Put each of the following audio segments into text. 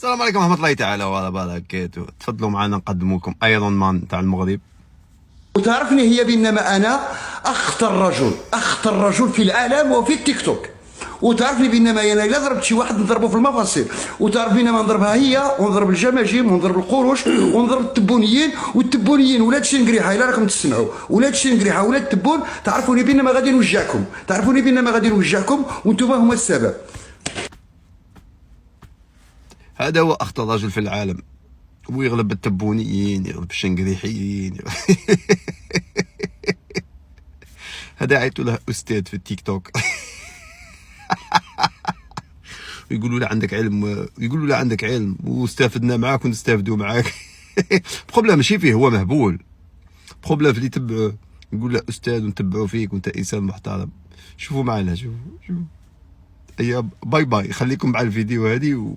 السلام عليكم ورحمة الله تعالى وبركاته. تفضلوا معنا نقدم لكم ايرون مان تاع المغرب. وتعرفني هي بانما انا اخطر رجل في العالم وفي التيك توك. وتعرفني بانما انا الا ضربت شي واحد نضربه في المفاصل. وتعرف بانما نضربها هي ونضرب الجماجم ونضرب القروش ونضرب التبونيين. والتبونيين ولاد شنقريحه الا راكم تسمعوا، ولاد شنقريحه ولاد التبون، تعرفوني بانما غادي نوجعكم، وانتم هما السبب. هذا هو اخطر رجل في العالم، ويغلب التبونيين، يغلب الشنقريحيين. هذا عيطوا له استاذ في التيك توك. يقولوا له عندك علم، واستفدنا معاك ونستافدوا معاك. بروبليم ماشي فيه، هو مهبول. بروبليم في اللي يتبعوه، يقول له استاذ ونتبعوا فيك وانت انسان محترم. شوفوا معنا، شوفوا. ايوه، باي خليكم مع الفيديو هذه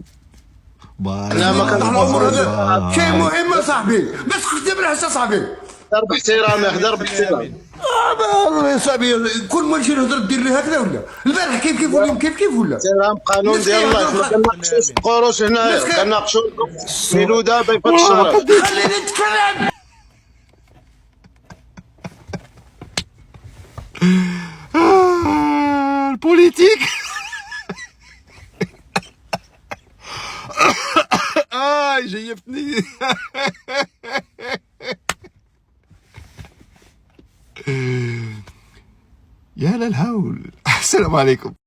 باي. انا ما كنعرفوا شيء مهم صاحبي، بس كنت بالحس صاحبي. ضرب احترامي، ضرب احترامي. والله صاحبي، كل ما نجي نهضر دير لي هكذا ولا البارح كيف واليوم كيف ولا احترام قانون ديال الله. حنا كنناقشوا القروش هنايا، كنناقشوا ميلو دابا يفوت الشهر. خليني نتكلم. البوليتيك. جيبتني. يا للهول. السلام عليكم.